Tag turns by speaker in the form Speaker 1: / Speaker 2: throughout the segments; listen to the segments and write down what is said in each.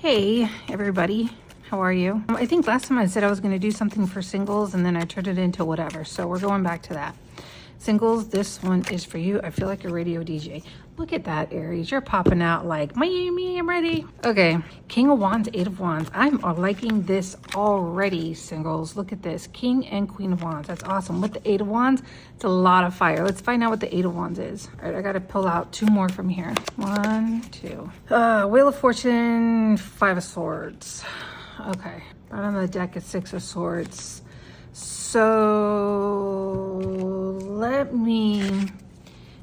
Speaker 1: Hey everybody, how are you? I think last time I said I was going to do something for singles and then I turned it into whatever, so we're going back to that. Singles, this one is for you. I feel like a radio DJ. Look at that, Aries. You're popping out like, me, I'm ready. Okay, King of Wands, Eight of Wands. I'm liking this already, singles. Look at this, King and Queen of Wands. That's awesome. With the Eight of Wands, it's a lot of fire. Let's find out what the Eight of Wands is. All right, I got to pull out two more from here. One, two. Wheel of Fortune, Five of Swords. Okay, bottom of the deck is Six of Swords. So let me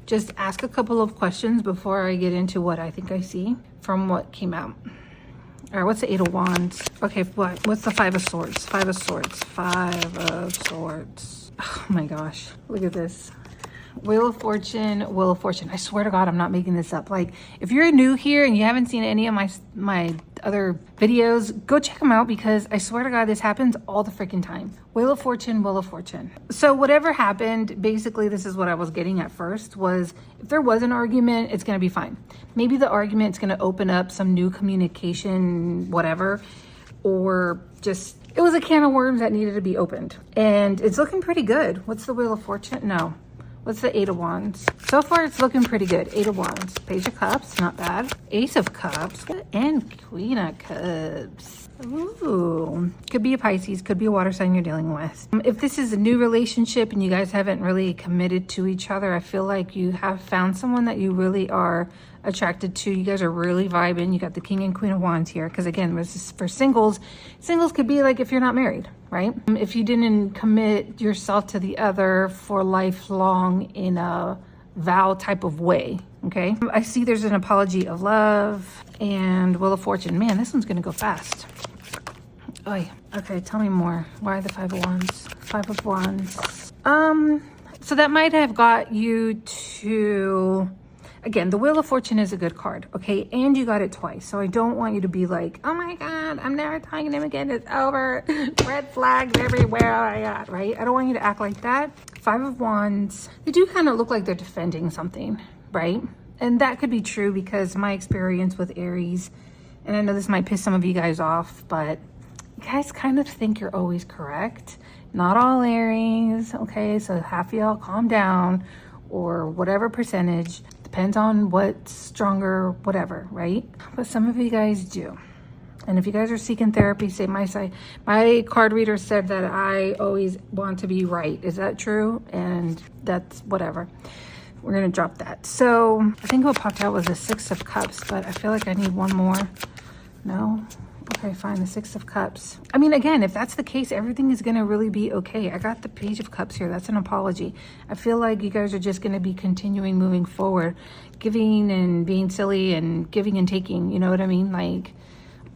Speaker 1: just ask a couple of questions before I get into what I think I see from what came out. All right, what's the Eight of Wands? Okay, what's the Five of Swords? Five of Swords, Five of Swords. Oh my gosh, look at this. Wheel of Fortune, Wheel of Fortune. I swear to God, I'm not making this up. Like, if you're new here and you haven't seen any of my other videos, go check them out because I swear to God, this happens all the freaking time. Wheel of Fortune, Wheel of Fortune. So whatever happened, basically, this is what I was getting at first, was if there was an argument, it's going to be fine. Maybe the argument's going to open up some new communication, whatever, or just, it was a can of worms that needed to be opened. And it's looking pretty good. What's the Wheel of Fortune? No. What's the Eight of Wands? So far, it's looking pretty good. Eight of Wands. Page of Cups, not bad. Ace of Cups and Queen of Cups. Ooh, could be a Pisces, could be a water sign you're dealing with. If this is a new relationship and you guys haven't really committed to each other, I feel like you have found someone that you really are attracted to. You guys are really vibing. You got the King and Queen of Wands here. Because again, this is for singles. Singles could be like if you're not married, right? If you didn't commit yourself to the other for lifelong in a vow type of way, okay? I see there's an apology of love and Wheel of Fortune. Man, this one's gonna go fast. Oh, yeah. Okay, tell me more. Why the Five of Wands? Five of Wands. So that might have got you to, again, the Wheel of Fortune is a good card, okay? And you got it twice. So I don't want you to be like, oh my God, I'm never talking to him again. It's over. Red flags everywhere I got, right? I don't want you to act like that. Five of Wands, they do kind of look like they're defending something, right? And that could be true because my experience with Aries, and I know this might piss some of you guys off, but you guys kind of think you're always correct. Not all Aries, okay? So half of y'all calm down, or whatever percentage. Depends on what's stronger, whatever, right? But some of you guys do. And if you guys are seeking therapy, say my card reader said that I always want to be right. Is that true? And that's whatever. We're going to drop that. So I think what popped out was the Six of Cups, but I feel like I need one more. No? Okay, fine. The Six of Cups. I mean, again, if that's the case, everything is going to really be okay. I got the Page of Cups here. That's an apology. I feel like you guys are just going to be continuing moving forward, giving and being silly and giving and taking. You know what I mean? Like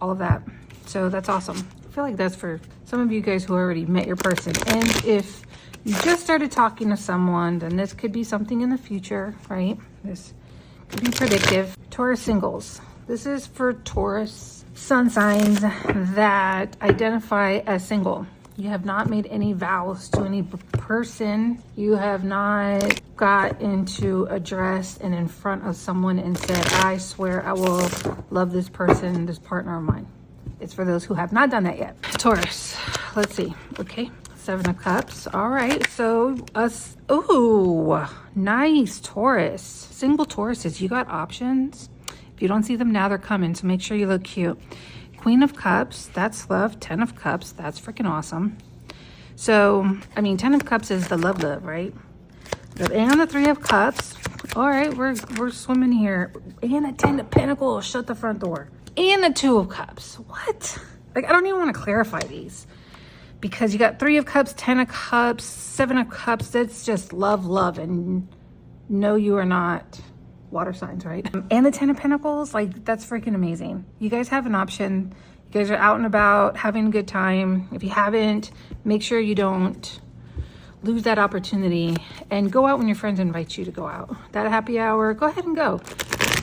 Speaker 1: all of that. So that's awesome. I feel like that's for some of you guys who already met your person. And if you just started talking to someone, then this could be something in the future, right? This could be predictive. Taurus singles. This is for Taurus sun signs that identify as single. You have not made any vows to any person. You have not got into a dress and in front of someone and said, I swear I will love this person, this partner of mine. It's for those who have not done that yet. Taurus, let's see. Okay, Seven of Cups. All right, so us. Ooh, nice Taurus. Single Tauruses, you got options. If you don't see them now, they're coming, so make sure you look cute. Queen of Cups, that's love. 10 of Cups, that's freaking awesome. So, I mean, 10 of Cups is the love, right? And the 3 of Cups. All right, we're swimming here. And a 10 of Pentacles, shut the front door. And the 2 of Cups. What? Like, I don't even want to clarify these. Because you got 3 of Cups, 10 of Cups, 7 of Cups. That's just love. And no, you are not water signs, right? And the 10 of Pentacles, like, that's freaking amazing. You guys have an option. You guys are out and about having a good time. If you haven't, make sure you don't lose that opportunity and go out when your friends invite you to go out. That happy hour, go ahead and go.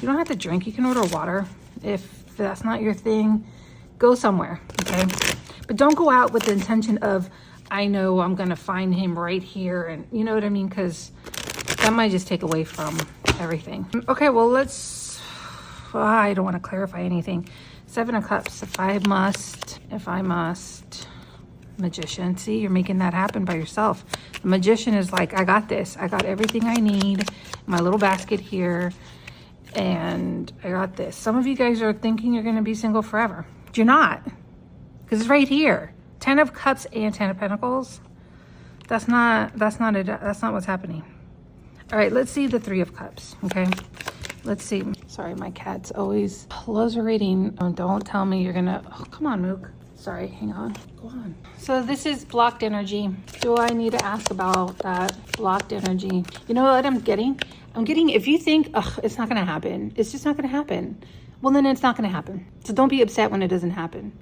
Speaker 1: You don't have to drink. You can order water. If that's not your thing, go somewhere, okay? But don't go out with the intention of, I know I'm gonna find him right here, and you know what I mean? Because that might just take away from everything. Okay, well, I don't want to clarify anything. Seven of Cups. If I must. Magician. See, you're making that happen by yourself. The Magician is like, I got this. I got everything I need. My little basket here. And I got this. Some of you guys are thinking you're going to be single forever. But you're not. Because it's right here. 10 of Cups and 10 of Pentacles. That's not what's happening. All right, let's see the 3 of Cups, okay? Let's see. Sorry, my cat's always loves a reading. Oh, don't tell me you're gonna, oh, come on, Mook. Sorry, hang on, go on. So this is blocked energy. Do I need to ask about that blocked energy? You know what I'm getting? I'm getting, if you think, ugh, it's not gonna happen, it's just not gonna happen. Well, then it's not gonna happen. So don't be upset when it doesn't happen.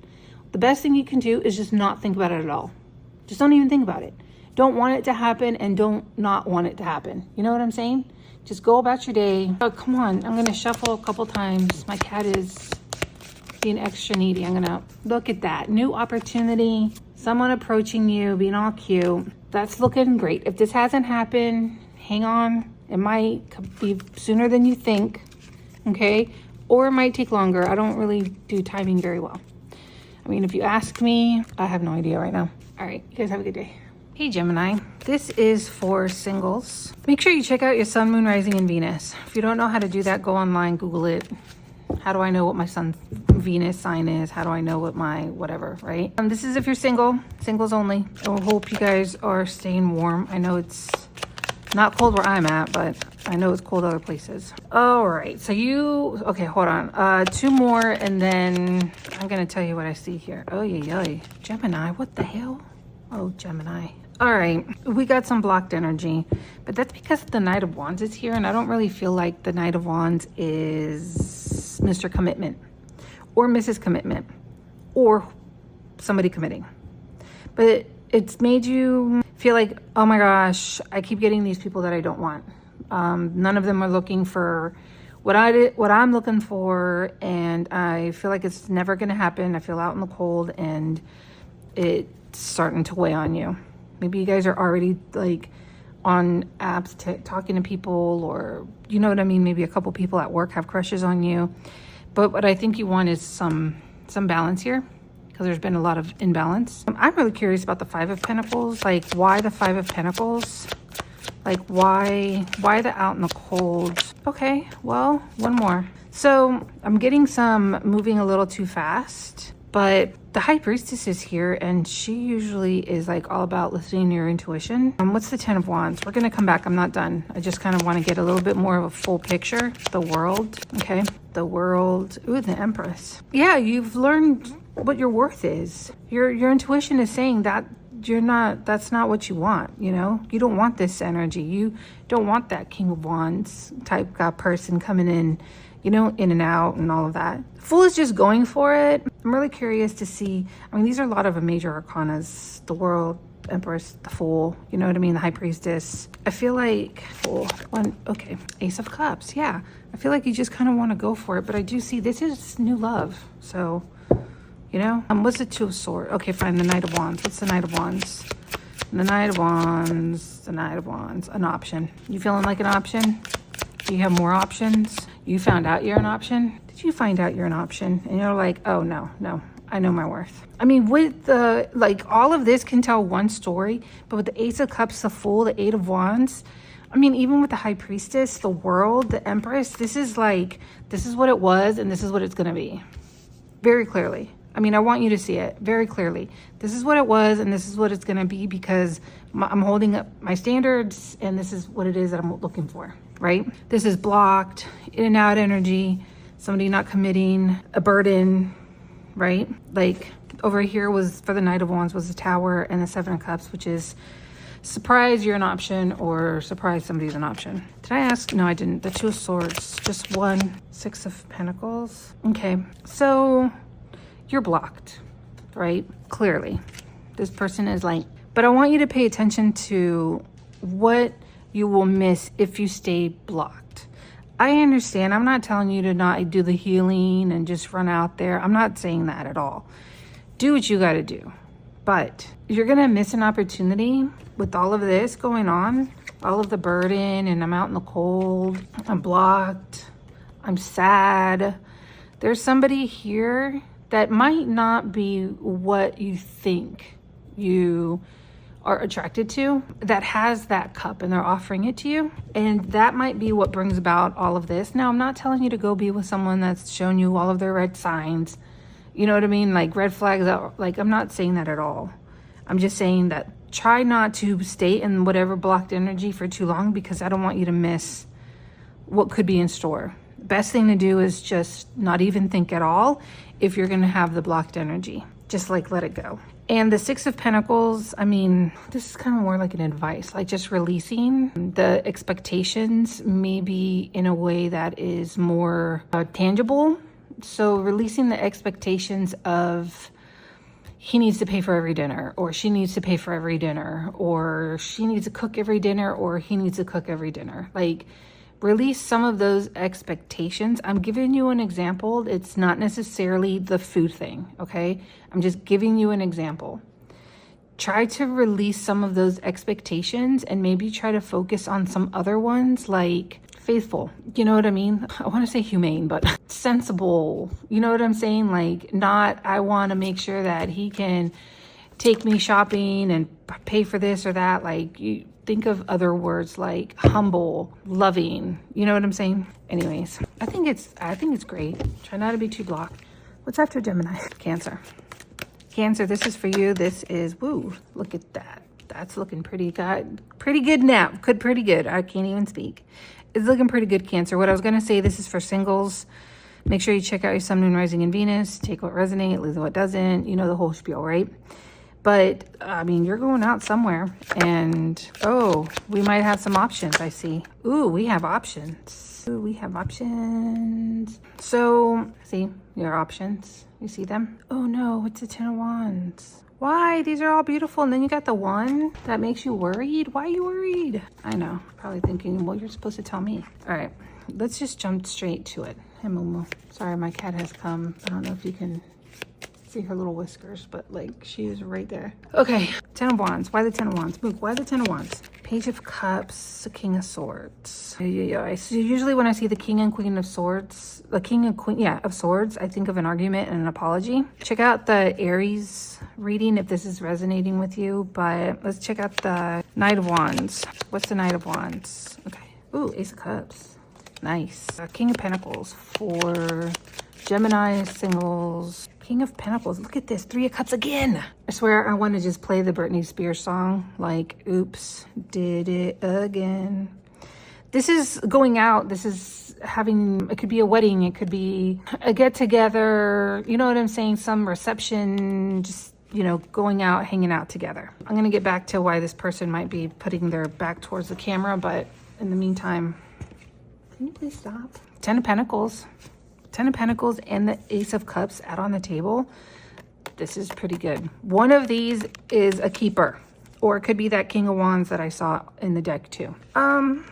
Speaker 1: The best thing you can do is just not think about it at all. Just don't even think about it. Don't want it to happen and don't not want it to happen. You know what I'm saying? Just go about your day. Oh, come on. I'm going to shuffle a couple times. My cat is being extra needy. I'm going to look at that. New opportunity. Someone approaching you, being all cute. That's looking great. If this hasn't happened, hang on. It might be sooner than you think. Okay? Or it might take longer. I don't really do timing very well. I mean, if you ask me, I have no idea right now. All right. You guys have a good day. Hey Gemini, this is for singles. Make sure you check out your sun, moon, rising, and Venus. If you don't know how to do that, go online, Google it. How do I know what my sun, Venus sign is? How do I know what my whatever, right? This is if you're single, singles only. I hope you guys are staying warm. I know it's not cold where I'm at, but I know it's cold other places. All right, so okay, hold on. 2 more, and then I'm gonna tell you what I see here. Oh, yeah, Gemini, what the hell? Oh, Gemini. All right, we got some blocked energy, but that's because the Knight of Wands is here, and I don't really feel like the Knight of Wands is Mr. Commitment or Mrs. Commitment or somebody committing. But it's made you feel like, oh my gosh, I keep getting these people that I don't want. None of them are looking for what I'm looking for, and I feel like it's never going to happen. I feel out in the cold, and it's starting to weigh on you. Maybe you guys are already like on apps talking to people, or you know what I mean? Maybe a couple people at work have crushes on you. But what I think you want is some balance here, because there's been a lot of imbalance. I'm really curious about the 5 of Pentacles. Like, why the 5 of Pentacles? Like, why the out in the cold? Okay, well, one more. So I'm getting some moving a little too fast. But the High Priestess is here, and she usually is like all about listening to your intuition. What's the 10 of Wands? We're going to come back. I'm not done. I just kind of want to get a little bit more of a full picture. The World. Okay. The World. Ooh, the Empress. Yeah, you've learned what your worth is. Your intuition is saying that that's not what you want, you know? You don't want this energy. You don't want that King of Wands type person coming in, you know, in and out and all of that. Fool is just going for it. I'm really curious to see. I mean, these are a lot of major arcanas. The World, Empress, the Fool, you know what I mean? The High Priestess. I feel like Fool. Okay, Ace of Cups. Yeah, I feel like you just kind of want to go for it. But I do see this is new love. So, you know, what's the 2 of Swords? Okay, fine. The Knight of Wands. What's the Knight of Wands? The Knight of Wands. The Knight of Wands. An option. You feeling like an option? Do you have more options? You found out you're an option? Did you find out you're an option? And you're like, oh, no, I know my worth. I mean, with the, like, all of this can tell one story, but with the Ace of Cups, the Fool, the 8 of Wands, I mean, even with the High Priestess, the World, the Empress, this is what it was, and this is what it's going to be. Very clearly. I mean, I want you to see it very clearly. This is what it was, and this is what it's going to be, because I'm holding up my standards, and this is what it is that I'm looking for, right? This is blocked, in and out energy, somebody not committing, a burden, right? Like over here was, for the Knight of Wands, was the Tower and the 7 of Cups, which is surprise you're an option, or surprise somebody's an option. Did I ask? No, I didn't. The 2 of Swords, just 1. 6 of Pentacles. Okay, so you're blocked, right? Clearly. This person is like, but I want you to pay attention to what you will miss if you stay blocked. I understand. I'm not telling you to not do the healing and just run out there. I'm not saying that at all. Do what you got to do. But you're going to miss an opportunity with all of this going on, all of the burden, and I'm out in the cold. I'm blocked. I'm sad. There's somebody here that might not be what you think you are attracted to, that has that cup and they're offering it to you. And that might be what brings about all of this. Now, I'm not telling you to go be with someone that's shown you all of their red signs. You know what I mean? Like red flags out. Like, I'm not saying that at all. I'm just saying that try not to stay in whatever blocked energy for too long, because I don't want you to miss what could be in store. Best thing to do is just not even think at all if you're going to have the blocked energy. Just like let it go. And the Six of Pentacles, I mean, this is kind of more like an advice, like just releasing the expectations, maybe in a way that is more tangible. So releasing the expectations of he needs to pay for every dinner, or she needs to pay for every dinner, or she needs to cook every dinner, or he needs to cook every dinner. Like, release some of those expectations. I'm giving you an example. It's not necessarily the food thing, okay? I'm just giving you an example. Try to release some of those expectations and maybe try to focus on some other ones, like faithful. You know what I mean? I want to say humane, but sensible. You know what I'm saying? Like, not, I want to make sure that he can take me shopping and pay for this or that. Like, you think of other words like humble, loving. You know what I'm saying? Anyways, I think it's great. Try not to be too blocked. What's after Gemini? Cancer. Cancer, this is for you. This is, woo, look at that. That's looking pretty good. Pretty good now. Pretty good. I can't even speak. It's looking pretty good, Cancer. What I was going to say, this is for singles. Make sure you check out your sun, moon, rising, and Venus. Take what resonates, leave what doesn't. You know the whole spiel, right? But, I mean, you're going out somewhere. And, oh, we might have some options, I see. Ooh, we have options. Ooh, we have options. So, see, your options. You see them? Oh, no, it's a Ten of Wands. Why? These are all beautiful. And then you got the one that makes you worried. Why are you worried? I know. Probably thinking, well, you're supposed to tell me. All right. Let's just jump straight to it. Hey, Momo. Sorry, my cat has come. I don't know if you can see her little whiskers, but like she is right there. Okay. Ten of Wands. Why the Ten of Wands? Mook, why the Ten of Wands? Page of Cups, the King of Swords. So usually when I see the King and Queen of Swords, the King and Queen, of Swords, I think of an argument and an apology. Check out the Aries reading if this is resonating with you, but let's check out the Knight of Wands. What's the Knight of Wands? Okay. Ooh, Ace of Cups. Nice. King of Pentacles for Gemini singles. King of Pentacles. Look at this. Three of Cups again. I swear I want to just play the Britney Spears song. Like, oops, did it again. This is going out. This is having, it could be a wedding. It could be a get together. You know what I'm saying? Some reception, just, you know, going out, hanging out together. I'm going to get back to why this person might be putting their back towards the camera. But in the meantime, can you please stop? Ten of Pentacles. Ten of Pentacles and the Ace of Cups out on the table. This is pretty good. One of these is a keeper, or it could be that King of Wands that I saw in the deck too. I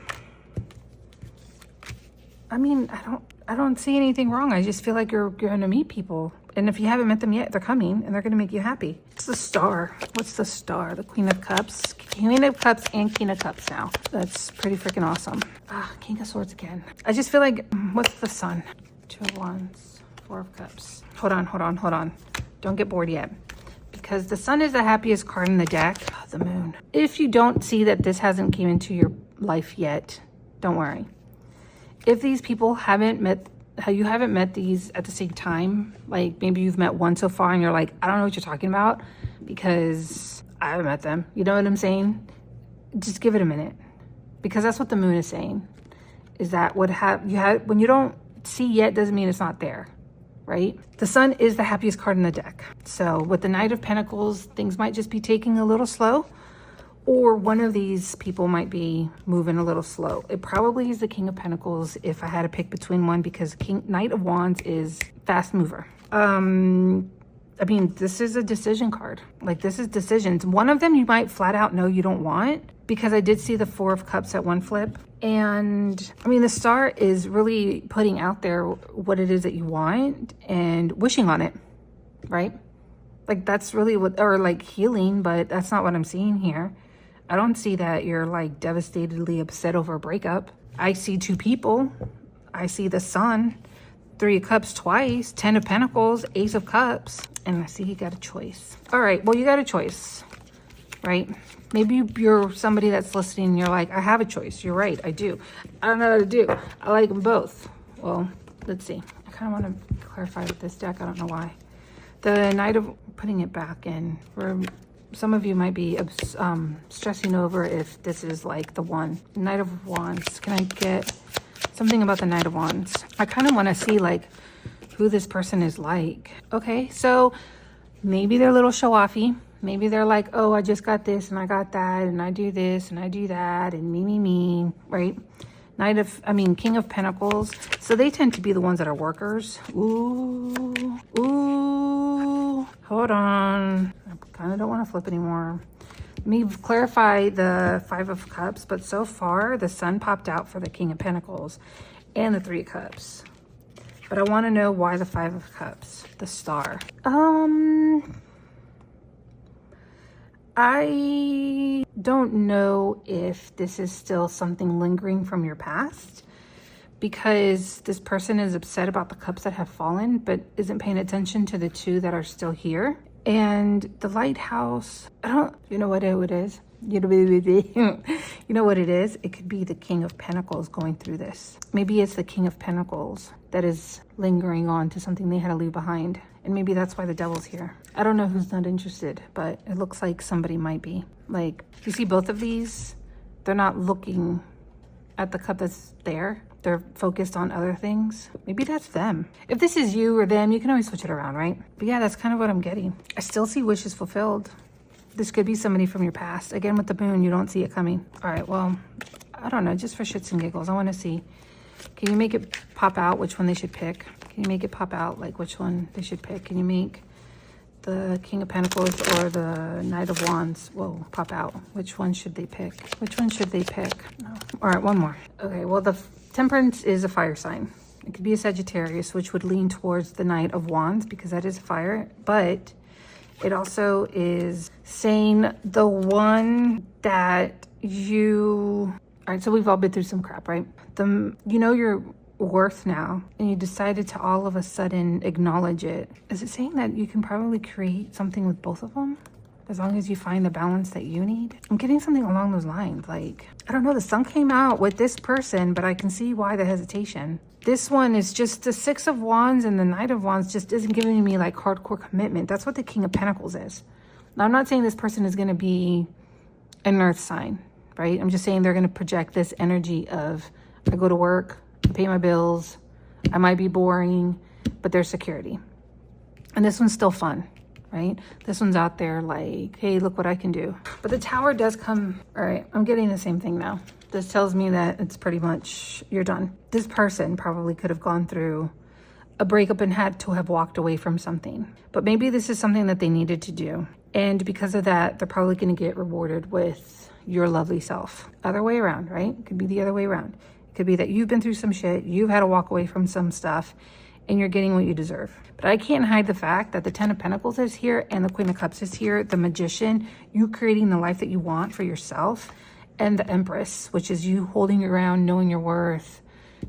Speaker 1: mean, I don't see anything wrong. I just feel like you're going to meet people. And if you haven't met them yet, they're coming and they're going to make you happy. It's the Star. What's the Star? The Queen of Cups. Queen of Cups and King of Cups now. That's pretty freaking awesome. King of Swords again. I just feel like, what's the Sun? Two of Wands, Four of Cups. Hold on. Don't get bored yet. Because the Sun is the happiest card in the deck. Oh, the Moon. If you don't see that this hasn't came into your life yet, don't worry. If these people haven't met, you haven't met these at the same time, like maybe you've met one so far and you're like, I don't know what you're talking about because I haven't met them. You know what I'm saying? Just give it a minute. Because that's what the Moon is saying. Is that when you don't see yet doesn't mean it's not there, right? The Sun is the happiest card in the deck. So with the Knight of Pentacles, things might just be taking a little slow, or one of these people might be moving a little slow. It probably is the King of Pentacles if I had to pick between one, because Knight of Wands is fast mover. I mean, this is a decision card. Like, this is decisions. One of them you might flat out know you don't want, because I did see the Four of Cups at one flip. And I mean, the Star is really putting out there what it is that you want and wishing on it, right? Like, that's really what, or like healing, but that's not what I'm seeing here. I don't see that you're like devastatedly upset over a breakup. I see two people. I see the Sun. Three of Cups twice, 10 of Pentacles, Ace of Cups. And I see you got a choice. All right, well, you got a choice, right? Maybe you're somebody that's listening and you're like, I have a choice. You're right, I do. I don't know what to do. I like them both. Well, let's see. I kind of want to clarify with this deck. I don't know why. The Knight of, putting it back in, where some of you might be stressing over if this is like the one. Knight of Wands. Can I get something about the Knight of Wands? I kind of want to see like who this person is like. Okay, so maybe they're a little show-offy. Maybe they're like, oh, I just got this and I got that and I do this and I do that and me, right? King of Pentacles. So they tend to be the ones that are workers. Ooh, hold on. I kind of don't want to flip anymore. Let me clarify the Five of Cups, but so far the Sun popped out for the King of Pentacles and the Three of Cups. But I want to know why the Five of Cups, the Star. I don't know if this is still something lingering from your past, because this person is upset about the cups that have fallen, but isn't paying attention to the two that are still here. And the Lighthouse, you know what it is? You know what it is? It could be the King of Pentacles going through this. Maybe it's the King of Pentacles that is lingering on to something they had to leave behind. And maybe that's why the Devil's here. I don't know who's not interested, but it looks like somebody might be. Like, you see both of these? They're not looking at the cup that's there. They're focused on other things. Maybe that's them. If this is you or them, you can always switch it around, right? But yeah, that's kind of what I'm getting. I still see wishes fulfilled. This could be somebody from your past. Again, with the moon, you don't see it coming. All right, well, I don't know, just for shits and giggles, I want to see. Can you make it pop out which one they should pick? Can you make it pop out like which one they should pick? Can you make the King of Pentacles or the Knight of Wands? Whoa, pop out. Which one should they pick? Which one should they pick? No. All right, one more. Okay, well, the Temperance is a fire sign. It could be a Sagittarius, which would lean towards the Knight of Wands because that is fire. But it also is saying the one that you... All right, so we've all been through some crap, right? You know your worth now, and you decided to all of a sudden acknowledge it. Is it saying that you can probably create something with both of them? As long as you find the balance that you need? I'm getting something along those lines. Like, I don't know, the Sun came out with this person, but I can see why the hesitation. This one is just the Six of Wands, and the Knight of Wands just isn't giving me like hardcore commitment. That's what the King of Pentacles is. Now, I'm not saying this person is going to be an earth sign, right? I'm just saying they're going to project this energy of, I go to work, I pay my bills, I might be boring, but there's security. And this one's still fun, right? This one's out there like, hey, look what I can do. But the Tower does come, all right, I'm getting the same thing now. This tells me that it's pretty much, you're done. This person probably could have gone through a breakup and had to have walked away from something. But maybe this is something that they needed to do. And because of that, they're probably going to get rewarded with your lovely self. Other way around, right? It could be the other way around. It could be that you've been through some shit, you've had to walk away from some stuff, and you're getting what you deserve. But I can't hide the fact that the Ten of Pentacles is here and the Queen of Cups is here. The Magician, you creating the life that you want for yourself. And the Empress, which is you holding your ground, knowing your worth,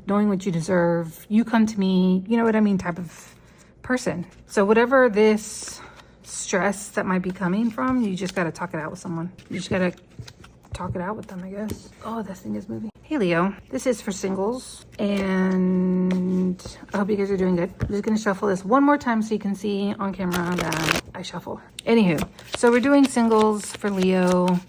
Speaker 1: knowing what you deserve. You come to me, you know what I mean, type of person. So whatever this stress that might be coming from, you just got to talk it out with someone. You just got to talk it out with them, I guess. Oh, this thing is moving. Hey, Leo. This is for singles. And I hope you guys are doing good. I'm just going to shuffle this one more time so you can see on camera that I shuffle. Anywho, so we're doing singles for Leo.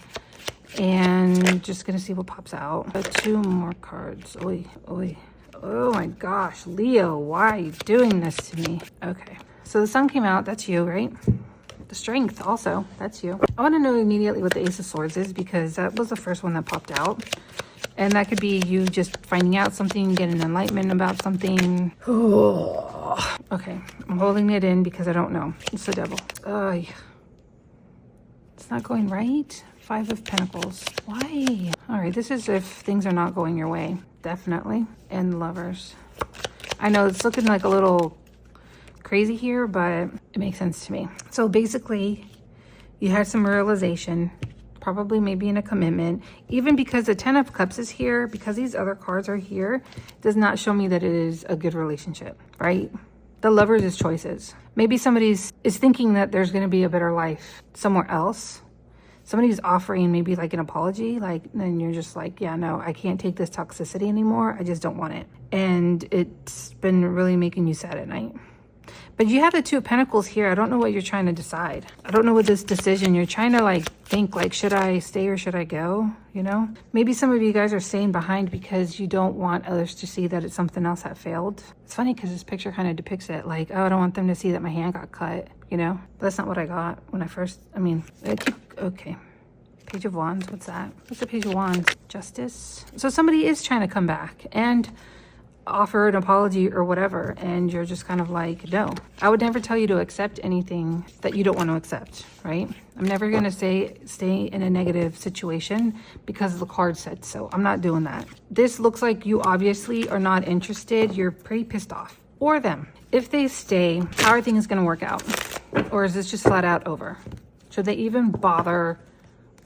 Speaker 1: And just going to see what pops out. Two more cards. Oy, oy. Oh my gosh, Leo, why are you doing this to me? Okay, so the Sun came out. That's you, right? The Strength also, that's you. I want to know immediately what the Ace of Swords is because that was the first one that popped out. And that could be you just finding out something, getting enlightenment about something. Okay, I'm holding it in because I don't know. It's the Devil. It's not going right. Five of Pentacles. Why? All right, this is if things are not going your way. Definitely. And Lovers. I know it's looking like a little crazy here, but it makes sense to me. So basically, you had some realization probably maybe in a commitment. Even because the 10 of Cups is here, because these other cards are here, does not show me that it is a good relationship, right? The Lovers is choices. Maybe somebody is thinking that there's going to be a better life somewhere else. Somebody's offering maybe like an apology, like, and you're just like, yeah, no, I can't take this toxicity anymore. I just don't want it. And it's been really making you sad at night. But you have the Two of Pentacles here. I don't know what you're trying to decide. I don't know what this decision, you're trying to like think like, should I stay or should I go? You know, maybe some of you guys are staying behind because you don't want others to see that it's something else that failed. It's funny because this picture kind of depicts it like, oh, I don't want them to see that my hand got cut, you know? But that's not what I got when I first, okay. Page of Wands, what's that? What's the Page of Wands? Justice. So somebody is trying to come back and offer an apology or whatever, and you're just kind of like, no. I would never tell you to accept anything that you don't want to accept, right? I'm never going to say stay in a negative situation because the card said so. I'm not doing that. This looks like you obviously are not interested. You're pretty pissed off. Or them. If they stay, how are things going to work out? Or is this just flat out over? Should they even bother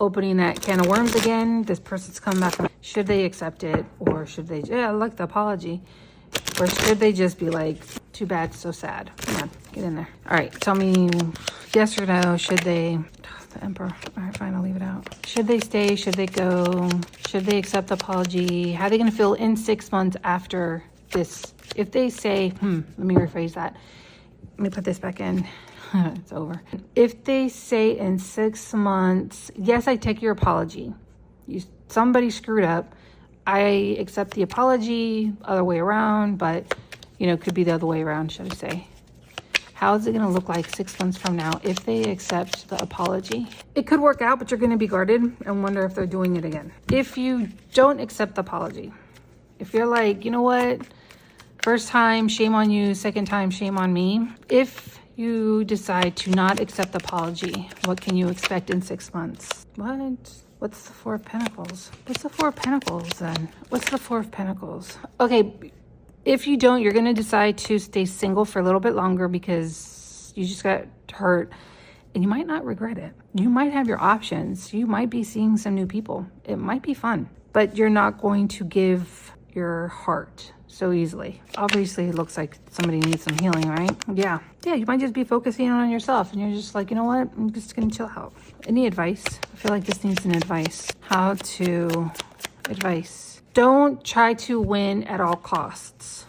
Speaker 1: opening that can of worms again? This person's coming back. Should they accept it? Or should they, yeah, I like the apology. Or should they just be like, too bad, so sad. Come on, get in there. All right, tell me yes or no. Should they, the Emperor. All right, fine, I'll leave it out. Should they stay? Should they go? Should they accept the apology? How are they going to feel in 6 months after this? If they say, let me rephrase that. Let me put this back in. It's over. If they say in 6 months, yes, I take your apology. Somebody screwed up. I accept the apology, other way around, but you know, could be the other way around, should I say. How is it going to look like 6 months from now if they accept the apology? It could work out, but you're going to be guarded and wonder if they're doing it again. If you don't accept the apology, if you're like, you know what, first time, shame on you, second time, shame on me. If you decide to not accept the apology, what can you expect in 6 months? What's the Four of Pentacles? What's the Four of Pentacles then? What's the Four of Pentacles? Okay, if you don't, you're going to decide to stay single for a little bit longer because you just got hurt and you might not regret it. You might have your options. You might be seeing some new people. It might be fun, but you're not going to give your heart so easily. Obviously, it looks like somebody needs some healing, right? Yeah, you might just be focusing on yourself and you're just like, you know what? I'm just gonna chill out. Any advice? I feel like this needs an advice. Advice. Don't try to win at all costs.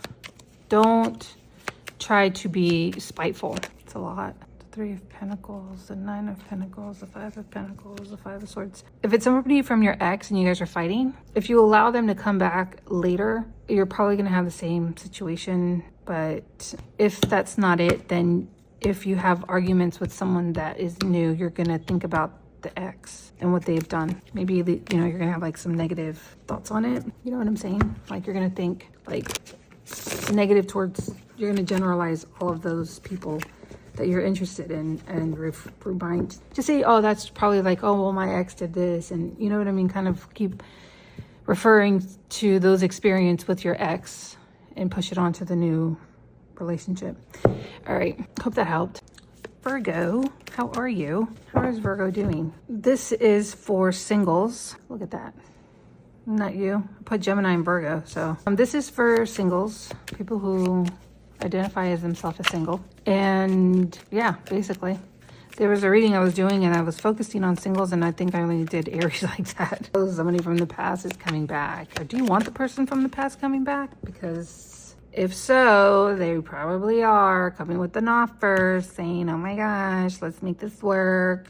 Speaker 1: Don't try to be spiteful. It's a lot. The Three of Pentacles, the Nine of Pentacles, the Five of Pentacles, the Five of Swords. If it's somebody from your ex and you guys are fighting, if you allow them to come back later, you're probably going to have the same situation. But if that's not it, then if you have arguments with someone that is new, you're going to think about the ex and what they've done. Maybe, you know, you're going to have like some negative thoughts on it. You know what I'm saying? Like you're going to think like negative towards, you're going to generalize all of those people that you're interested in and remind, just say, oh, that's probably like, oh, well, my ex did this. And you know what I mean? Kind of keep referring to those experiences with your ex and push it on to the new relationship. All right. Hope that helped. Virgo, how are you? How is Virgo doing? This is for singles. Look at that. Not you. I put Gemini and Virgo. So this is for singles, people who identify as themselves as single. And yeah, basically there was a reading I was doing and I was focusing on singles, and I think I only did Aries like that. Somebody from the past is coming back. Or do you want the person from the past coming back? Because if so, they probably are coming with an offer saying, oh my gosh, let's make this work.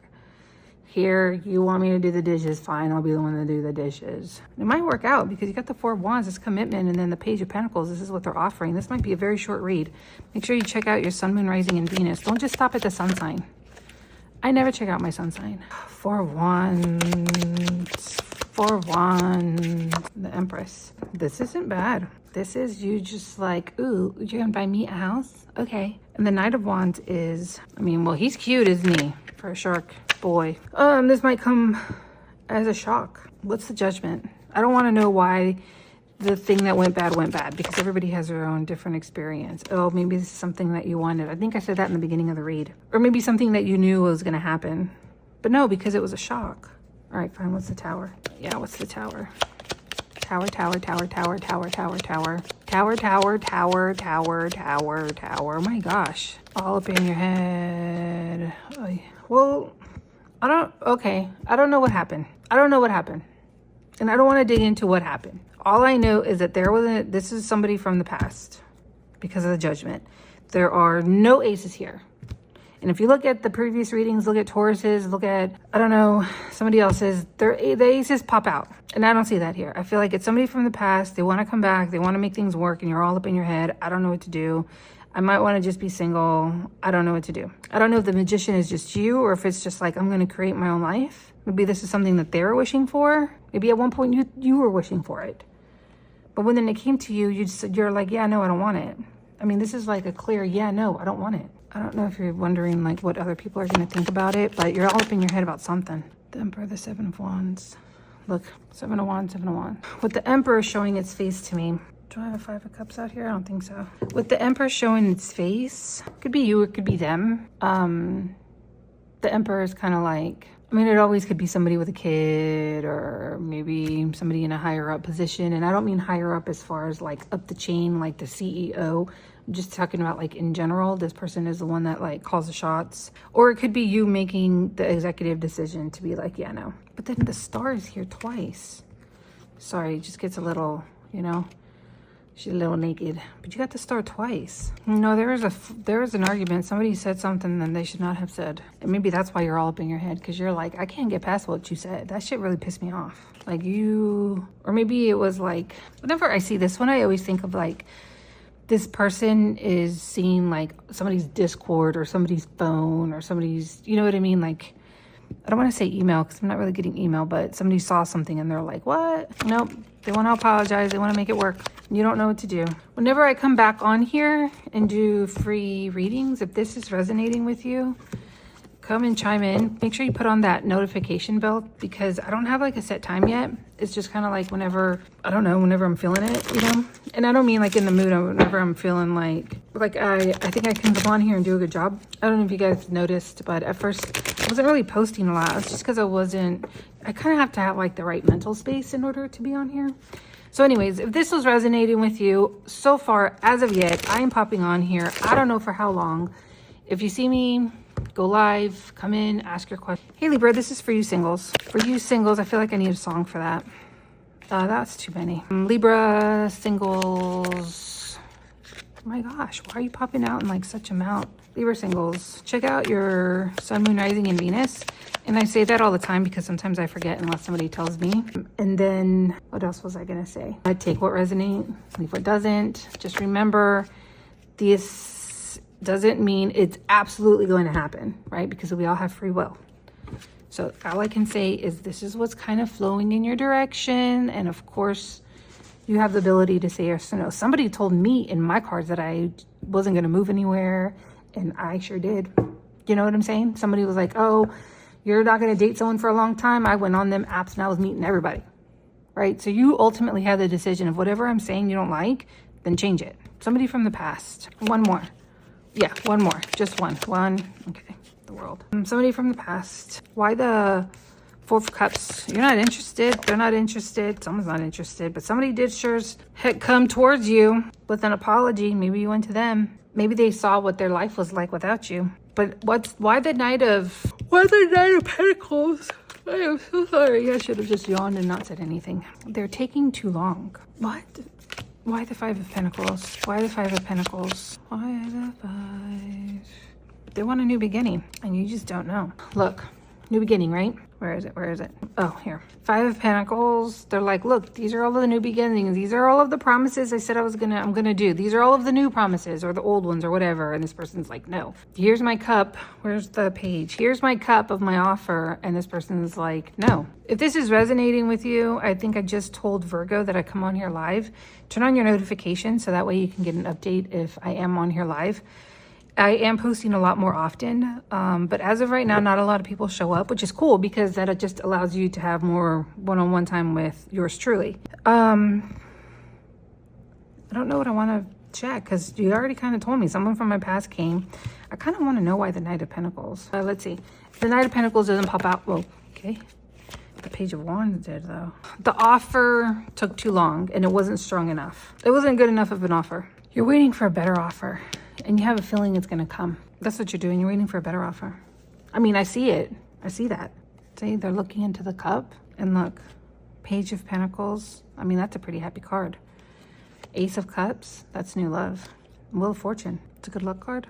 Speaker 1: Here, you want me to do the dishes? Fine, I'll be the one to do the dishes. It might work out because you got the Four of Wands, it's commitment, and then the Page of Pentacles. This is what they're offering. This might be a very short read. Make sure you check out your Sun, Moon, Rising, and Venus. Don't just stop at the sun sign. I never check out my sun sign. Four of Wands. Four of Wands. The Empress. This isn't bad. This is you just like, ooh, you're gonna buy me a house? Okay. And the Knight of Wands is, I mean, well, he's cute, isn't he? For a shark boy. This might come as a shock. What's the Judgment? I don't want to know why the thing that went bad, because everybody has their own different experience. Oh, maybe this is something that you wanted. I think I said that in the beginning of the read. Or maybe something that you knew was going to happen. But no, because it was a shock. All right, fine. What's the Tower? Yeah, what's the Tower? Tower, tower, tower, tower, tower, tower, tower. Tower, tower, tower, tower, tower, tower. My gosh. All up in your head. Well, I don't know what happened. I don't know what happened. And I don't want to dig into what happened. All I know is that this is somebody from the past because of the Judgment. There are no aces here. And if you look at the previous readings, look at Tauruses, look at, I don't know, somebody else's, the aces pop out. And I don't see that here. I feel like it's somebody from the past. They want to come back. They want to make things work and you're all up in your head. I don't know what to do. I might want to just be single. I don't know what to do. I don't know if the Magician is just you or if it's just like, I'm going to create my own life. Maybe this is something that they were wishing for. Maybe at one point you were wishing for it. But when then it came to you, you're like, yeah, no, I don't want it. I mean, this is like a clear, yeah, no, I don't want it. I don't know if you're wondering like what other people are going to think about it, but you're all up in your head about something. The Emperor, the Seven of Wands. Look, Seven of Wands, Seven of Wands. With the Emperor showing its face to me. Do I have a Five of Cups out here? I don't think so. With the Emperor showing its face, it could be you, it could be them. The Emperor is kind of like, I mean, it always could be somebody with a kid or maybe somebody in a higher up position. And I don't mean higher up as far as like up the chain, like the CEO. I'm just talking about like in general, this person is the one that like calls the shots. Or it could be you making the executive decision to be like, yeah, no. But then the Star is here twice. Sorry, it just gets a little, you know, she's a little naked. But you got the Star twice. No, there was an argument. Somebody said something that they should not have said. And maybe that's why you're all up in your head. Because you're like, I can't get past what you said. That shit really pissed me off. Like you, or maybe it was like, whenever I see this one, I always think of like, this person is seeing like somebody's Discord or somebody's phone or somebody's, you know what I mean? Like, I don't want to say email because I'm not really getting email, but somebody saw something and they're like, what? Nope. They want to apologize. They want to make it work. You don't know what to do. Whenever I come back on here and do free readings, if this is resonating with you, come and chime in. Make sure you put on that notification bell because I don't have like a set time yet. It's just kind of like whenever, I don't know, whenever I'm feeling it, you know? And I don't mean like in the mood, whenever I'm feeling like I think I can come on here and do a good job. I don't know if you guys noticed, but at first I wasn't really posting a lot. It's just because I kind of have to have like the right mental space in order to be on here. So anyways, if this was resonating with you so far, as of yet, I am popping on here. I don't know for how long. If you see me, go live, come in, ask your question. Hey Libra, this is for you singles. For you singles, I feel like I need a song for that. That's too many. Libra singles. Oh my gosh, why are you popping out in like such amount? Libra singles, check out your Sun, Moon, Rising, and Venus. And I say that all the time because sometimes I forget unless somebody tells me. And then what else was I gonna say? I take what resonates, leave what doesn't. Just remember, this doesn't mean it's absolutely going to happen, right? Because we all have free will. So all I can say is this is what's kind of flowing in your direction. And of course, you have the ability to say yes or no. Somebody told me in my cards that I wasn't going to move anywhere. And I sure did. You know what I'm saying? Somebody was like, oh, you're not going to date someone for a long time. I went on them apps and I was meeting everybody, right? So you ultimately have the decision of whatever I'm saying you don't like, then change it. Somebody from the past. One more. Yeah, one more. Just one. Okay, the world. Somebody from the past. Why the Four of Cups? You're not interested. They're not interested. Someone's not interested. But somebody did sure as heck come towards you with an apology. Maybe you went to them. Maybe they saw what their life was like without you. But why the Knight of Pentacles? I am so sorry. I should have just yawned and not said anything. They're taking too long. What? Why the Five of Pentacles? Why the Five of Pentacles? Why the Five? They want a new beginning, and you just don't know. Look, new beginning, right? Where is it? Where is it? Oh, here. Five of Pentacles. They're like, look, these are all of the new beginnings. These are all of the promises I said I'm gonna do. These are all of the new promises or the old ones or whatever. And this person's like, no. Here's my cup. Where's the page? Here's my cup of my offer. And this person's like, no. If this is resonating with you, I think I just told Virgo that I come on here live. Turn on your notifications so that way you can get an update if I am on here live. I am posting a lot more often, but as of right now, not a lot of people show up, which is cool because that just allows you to have more one-on-one time with yours truly. I don't know what I want to check because you already kind of told me. Someone from my past came. I kind of want to know why the Knight of Pentacles. Let's see. If the Knight of Pentacles doesn't pop out, well, okay. If the Page of Wands did, though. The offer took too long, and it wasn't strong enough. It wasn't good enough of an offer. You're waiting for a better offer, and you have a feeling it's going to come. That's what you're doing. You're waiting for a better offer. I mean, I see it. I see that. See, they're looking into the cup, and look, Page of Pentacles. I mean, that's a pretty happy card. Ace of Cups, that's new love. Wheel of Fortune, it's a good luck card.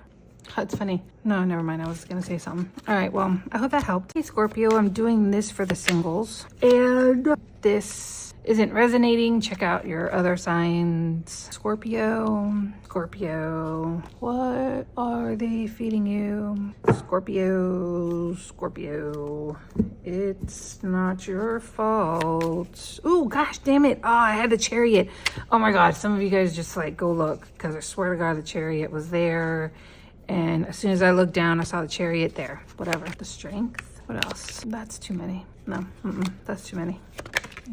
Speaker 1: It's funny. No, never mind. I was going to say something. All right. Well, I hope that helped. Hey, Scorpio, I'm doing this for the singles. And this isn't resonating. Check out your other signs. Scorpio. Scorpio. What are they feeding you? Scorpio. Scorpio. It's not your fault. Oh, gosh, damn it. Oh, I had the Chariot. Oh, my God. Some of you guys just like go look, because I swear to God, the Chariot was there. And as soon as I looked down, I saw the Chariot there. Whatever. The Strength. What else? That's too many. No, that's too many.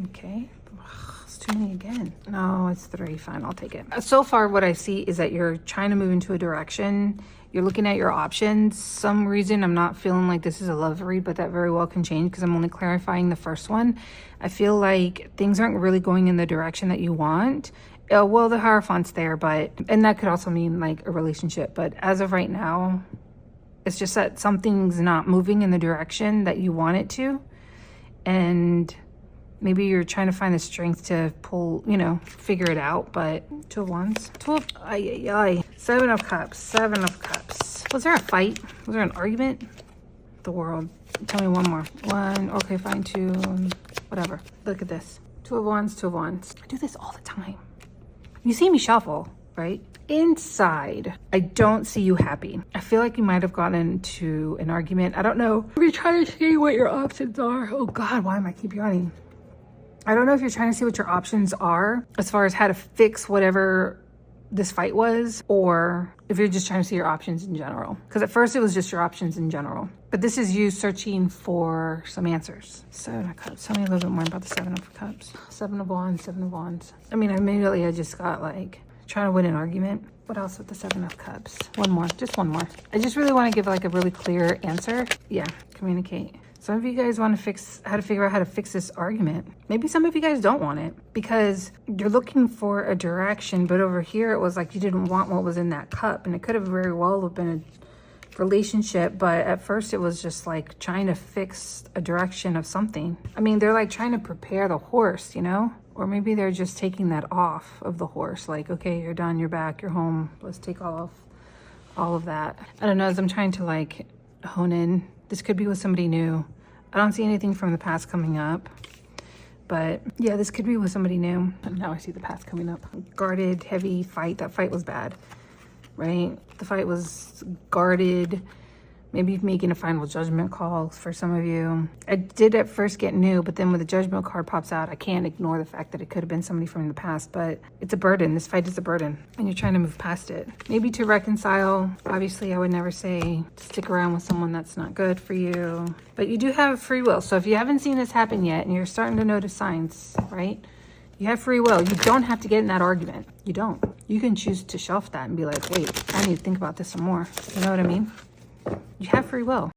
Speaker 1: Okay. Ugh, it's too many again. No, it's 3. Fine, I'll take it. So far, what I see is that you're trying to move into a direction. You're looking at your options. Some reason I'm not feeling like this is a love read, but that very well can change because I'm only clarifying the first one. I feel like things aren't really going in the direction that you want. Well, the Hierophant's there, and that could also mean like a relationship. But as of right now, it's just that something's not moving in the direction that you want it to. And maybe you're trying to find the strength to pull, figure it out. But 2 of Wands. 7 of Cups. 7 of Cups. Was there a fight? Was there an argument? The World. Tell me one more. 1. Okay, fine. 2. Whatever. Look at this. 2 of Wands. 2 of Wands. I do this all the time. You see me shuffle, right? Inside, I don't see you happy. I feel like you might have gotten into an argument. I don't know. You're trying to see what your options are. Oh God, why am I keep yawning? I don't know if you're trying to see what your options are as far as how to fix whatever this fight was, or if you're just trying to see your options in general. Because at first it was just your options in general. But this is you searching for some answers. 7 of Cups. Tell me a little bit more about the 7 of Cups. 7 of Wands, 7 of Wands. I mean, immediately I just got like trying to win an argument. What else with the 7 of Cups? One more, just one more. I just really want to give like a really clear answer. Yeah, communicate. Some of you guys want to figure out how to fix this argument. Maybe some of you guys don't want it because you're looking for a direction, but over here it was like you didn't want what was in that cup, and it could have very well have been a relationship, but at first it was just like trying to fix a direction of something. I mean, they're like trying to prepare the horse, or maybe they're just taking that off of the horse. Like, okay, you're done, you're back, you're home. Let's take all of that. I don't know, as I'm trying to like hone in, this could be with somebody new. I don't see anything from the past coming up. But yeah, this could be with somebody new. And now I see the past coming up. Guarded, heavy fight. That fight was bad, right? The fight was guarded. Maybe making a final judgment call for some of you. I did at first get new, but then when the judgment card pops out, I can't ignore the fact that it could have been somebody from the past, but it's a burden. This fight is a burden, and you're trying to move past it. Maybe to reconcile. Obviously, I would never say to stick around with someone that's not good for you, but you do have free will. So if you haven't seen this happen yet, and you're starting to notice signs, right? You have free will. You don't have to get in that argument. You don't. You can choose to shelf that and be like, wait, I need to think about this some more. You know what I mean? You have free will.